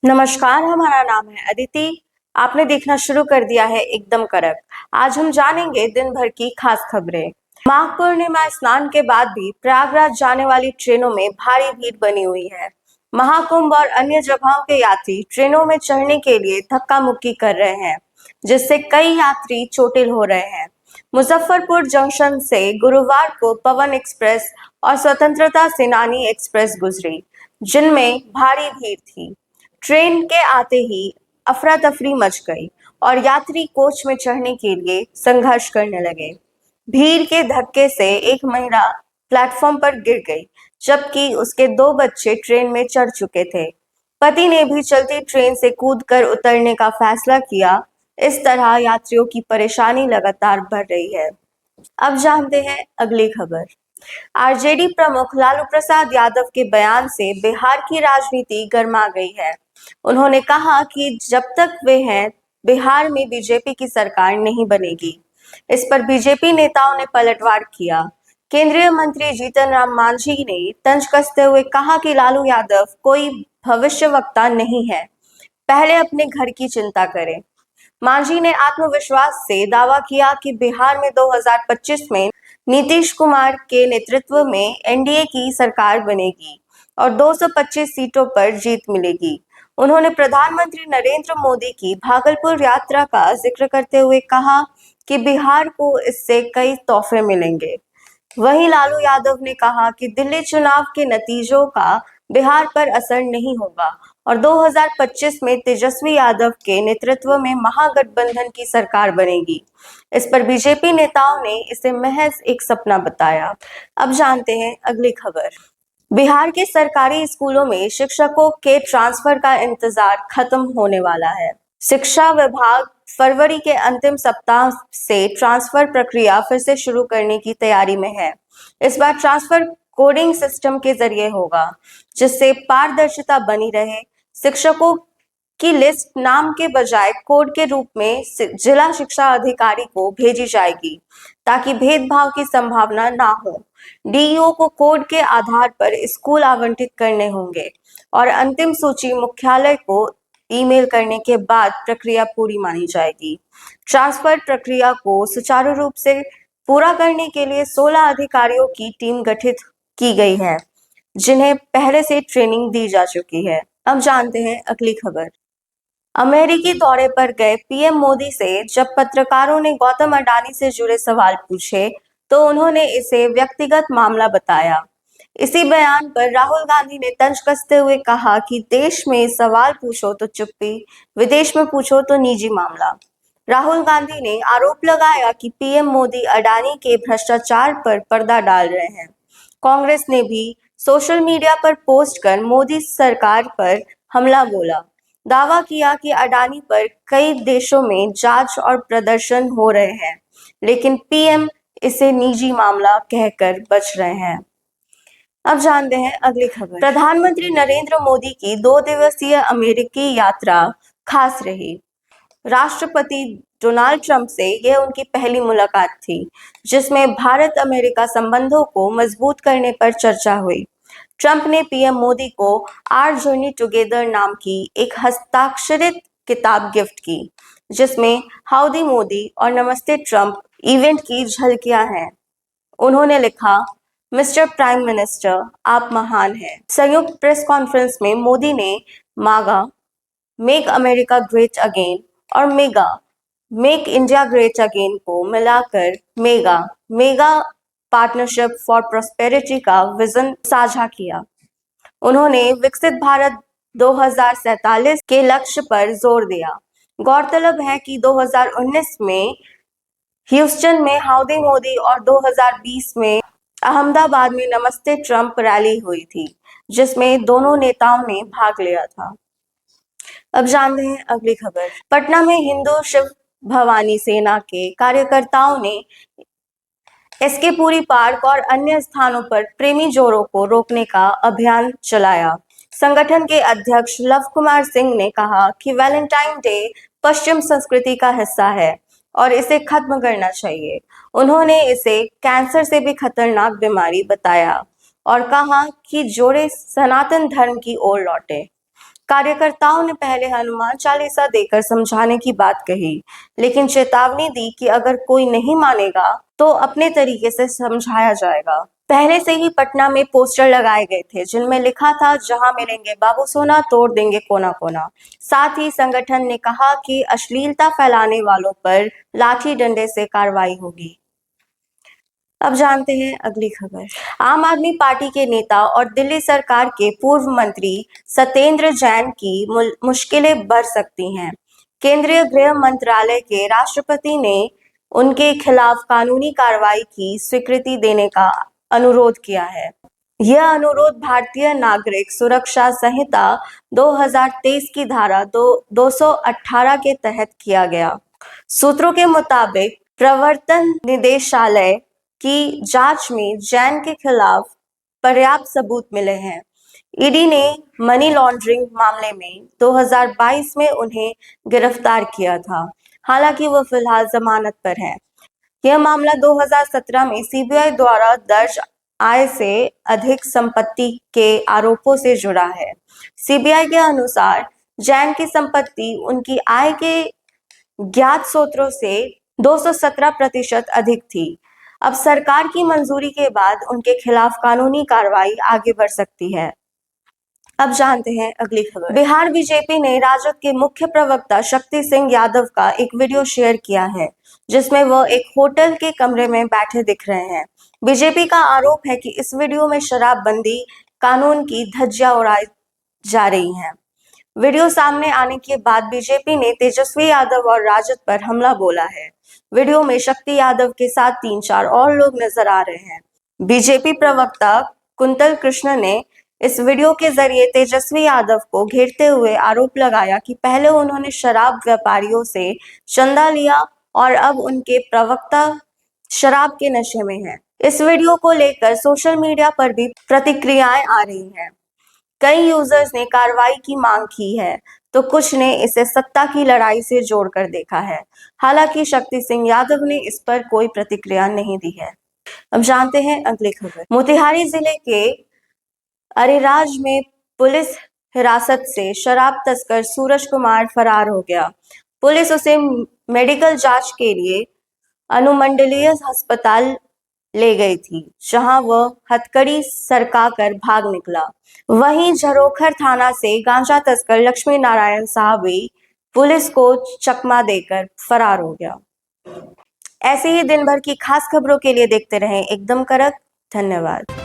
नमस्कार, हमारा नाम है अदिति। आपने देखना शुरू कर दिया है एकदम कड़क। आज हम जानेंगे दिन भर की खास खबरें। माघ पूर्णिमा स्नान के बाद भी प्रयागराज जाने वाली ट्रेनों में भारी भीड़ बनी हुई है। महाकुंभ और अन्य जगहों के यात्री ट्रेनों में चढ़ने के लिए धक्का मुक्की कर रहे हैं, जिससे कई यात्री चोटिल हो रहे हैं। मुजफ्फरपुर जंक्शन से गुरुवार को पवन एक्सप्रेस और स्वतंत्रता सेनानी एक्सप्रेस गुजरी, जिनमें भारी भीड़ थी। ट्रेन के आते ही अफरा तफरी मच गई और यात्री कोच में चढ़ने के लिए संघर्ष करने लगे। भीड़ के धक्के से एक महिला प्लेटफॉर्म पर गिर गई, जबकि उसके 2 बच्चे ट्रेन में चढ़ चुके थे। पति ने भी चलती ट्रेन से कूदकर उतरने का फैसला किया। इस तरह यात्रियों की परेशानी लगातार बढ़ रही है। अब जानते हैं अगली खबर। आरजेडी प्रमुख लालू प्रसाद यादव के बयान से बिहार की राजनीति गर्मा गई है। उन्होंने कहा कि जब तक वे हैं, बिहार में बीजेपी की सरकार नहीं बनेगी। इस पर बीजेपी नेताओं ने पलटवार किया। केंद्रीय मंत्री जीतन राम मांझी ने तंज कसते हुए कहा कि लालू यादव कोई भविष्यवक्ता नहीं है, पहले अपने घर की चिंता करें। मांझी ने आत्मविश्वास से दावा किया कि बिहार में 2025 में नीतीश कुमार के नेतृत्व में एनडीए की सरकार बनेगी और 225 सीटों पर जीत मिलेगी। उन्होंने प्रधानमंत्री नरेंद्र मोदी की भागलपुर यात्रा का जिक्र करते हुए कहा कि बिहार को इससे कई तोहफे मिलेंगे। वहीं लालू यादव ने कहा कि दिल्ली चुनाव के नतीजों का बिहार पर असर नहीं होगा और 2025 में तेजस्वी यादव के नेतृत्व में महागठबंधन की सरकार बनेगी। इस पर बीजेपी नेताओं ने इसे महज एक सपना बताया। अब जानते हैं अगली खबर। बिहार के सरकारी स्कूलों में शिक्षकों के ट्रांसफर का इंतजार खत्म होने वाला है। शिक्षा विभाग फरवरी के अंतिम सप्ताह से ट्रांसफर प्रक्रिया फिर से शुरू करने की तैयारी में है। इस बार ट्रांसफर कोडिंग सिस्टम के जरिए होगा, जिससे पारदर्शिता बनी रहे। शिक्षकों की लिस्ट नाम के बजाय कोड के रूप में जिला शिक्षा अधिकारी को भेजी जाएगी, ताकि भेदभाव की संभावना ना हो। डीईओ को कोड के आधार पर स्कूल आवंटित करने होंगे और अंतिम सूची मुख्यालय को ईमेल करने के बाद प्रक्रिया पूरी मानी जाएगी। ट्रांसफर प्रक्रिया को सुचारू रूप से पूरा करने के लिए 16 अधिकारियों की टीम गठित की गई है, जिन्हें पहले से ट्रेनिंग दी जा चुकी है। अब जानते हैं अगली खबर। अमेरिकी दौरे पर गए पीएम मोदी से जब पत्रकारों ने गौतम अडानी से जुड़े सवाल पूछे, तो उन्होंने इसे व्यक्तिगत मामला बताया। इसी बयान पर राहुल गांधी ने तंज कसते हुए कहा कि देश में सवाल पूछो तो चुप्पी, विदेश में पूछो तो निजी मामला। राहुल गांधी ने आरोप लगाया कि पीएम मोदी अडानी के भ्रष्टाचार पर पर्दा डाल रहे हैं। कांग्रेस ने भी सोशल मीडिया पर पोस्ट कर मोदी सरकार पर हमला बोला। दावा किया कि अडानी पर कई देशों में जांच और प्रदर्शन हो रहे हैं, लेकिन पीएम इसे निजी मामला कहकर बच रहे हैं। अब जानते हैं अगली खबर। प्रधानमंत्री नरेंद्र मोदी की 2 दिवसीय अमेरिकी यात्रा खास रही। राष्ट्रपति डोनाल्ड ट्रंप से यह उनकी पहली मुलाकात थी, जिसमें भारत अमेरिका संबंधों को मजबूत करने पर चर्चा हुई। ट्रंप ने पीएम मोदी को आवर जर्नी टुगेदर नाम की एक हस्ताक्षरित किताब गिफ्ट की, जिसमें हाउडी मोदी और नमस्ते ट्रंप इवेंट की झलकियां हैं। उन्होंने लिखा, मिस्टर प्राइम मिनिस्टर, आप महान हैं। संयुक्त प्रेस कॉन्फ्रेंस में मोदी ने मागा, मेक अमेरिका ग्रेट अगेन और mega, make India great again को मिलाकर मेगा पार्टनरशिप फॉर प्रॉस्पेरिटी का विजन साझा किया। उन्होंने विकसित भारत 2047 के लक्ष्य पर जोर दिया। गौरतलब है कि 2019 में ह्यूस्टन में हाउडी मोदी और 2020 में अहमदाबाद में नमस्ते ट्रंप रैली हुई थी, जिसमें दोनों नेताओं ने भाग लिया था। अब जानते हैं अगली खबर। पटना में हिंदू शिव भवानी सेना के कार्यकर्ताओं ने एसके पुरी पार्क और अन्य स्थानों पर प्रेमी जोड़ों को रोकने का अभियान चलाया। संगठन के अध्यक्ष लव कुमार सिंह ने कहा कि वैलेंटाइन डे पश्चिम संस्कृति का हिस्सा है और इसे खत्म करना चाहिए। उन्होंने इसे कैंसर से भी खतरनाक बीमारी बताया और कहा कि जोड़े सनातन धर्म की ओर लौटे। कार्यकर्ताओं ने पहले हनुमान चालीसा देकर समझाने की बात कही, लेकिन चेतावनी दी कि अगर कोई नहीं मानेगा तो अपने तरीके से समझाया जाएगा। पहले से ही पटना में पोस्टर लगाए गए थे जिनमें लिखा था, जहां मिलेंगे बाबू सोना तोड़ देंगे कोना कोना। साथ ही संगठन ने कहा कि अश्लीलता फैलाने वालों पर लाठी डंडे से कार्रवाई होगी। अब जानते हैं अगली खबर। आम आदमी पार्टी के नेता और दिल्ली सरकार के पूर्व मंत्री सत्येंद्र जैन की मुश्किलें बढ़ सकती हैं। केंद्रीय गृह मंत्रालय के राष्ट्रपति ने उनके खिलाफ कानूनी कार्रवाई की स्वीकृति देने का अनुरोध किया है। यह अनुरोध भारतीय नागरिक सुरक्षा संहिता 2023 की धारा 218 के तहत किया गया। सूत्रों के मुताबिक प्रवर्तन निदेशालय की जांच में जैन के खिलाफ पर्याप्त सबूत मिले हैं। ईडी ने मनी लॉन्ड्रिंग मामले में 2022 में उन्हें गिरफ्तार किया था, हालांकि वो फिलहाल जमानत पर है। यह मामला 2017 में सीबीआई द्वारा दर्ज आय से अधिक संपत्ति के आरोपों से जुड़ा है। सीबीआई के अनुसार जैन की संपत्ति उनकी आय के ज्ञात स्रोतों से 217% अधिक थी। अब सरकार की मंजूरी के बाद उनके खिलाफ कानूनी कार्रवाई आगे बढ़ सकती है। अब जानते हैं अगली खबर। बिहार बीजेपी ने राजद के मुख्य प्रवक्ता शक्ति सिंह यादव का एक वीडियो शेयर किया है, जिसमें वह एक होटल के कमरे में बैठे दिख रहे हैं। बीजेपी का आरोप है कि इस वीडियो में शराबबंदी कानून की धज्जियां उड़ाई जा रही हैं। वीडियो सामने आने के बाद बीजेपी ने तेजस्वी यादव और राजद पर हमला बोला है। वीडियो में शक्ति यादव के साथ 3-4 और लोग नजर आ रहे हैं। बीजेपी प्रवक्ता कुंतल कृष्ण ने इस वीडियो के जरिए तेजस्वी यादव को घेरते हुए आरोप लगाया कि पहले उन्होंने शराब व्यापारियों से चंदा लिया और अब उनके प्रवक्ता शराब के नशे में हैं। इस वीडियो को लेकर सोशल मीडिया पर भी प्रतिक्रियाएं आ रही हैं। कई यूजर्स ने कार्रवाई की मांग की है, तो कुछ ने इसे सत्ता की लड़ाई से जोड़कर देखा है। हालांकि शक्ति सिंह यादव ने इस पर कोई प्रतिक्रिया नहीं दी है। अब जानते हैं अगली खबर। मोतिहारी जिले के अरेराज में पुलिस हिरासत से शराब तस्कर सूरज कुमार फरार हो गया। पुलिस उसे मेडिकल जांच के लिए अनुमंडलीय अस्पताल ले गई थी, जहां वह हथकड़ी सरकाकर भाग निकला। वहीं झरोखर थाना से गांजा तस्कर लक्ष्मी नारायण साहब भी पुलिस को चकमा देकर फरार हो गया। ऐसे ही दिन भर की खास खबरों के लिए देखते रहें एकदम कड़क। धन्यवाद।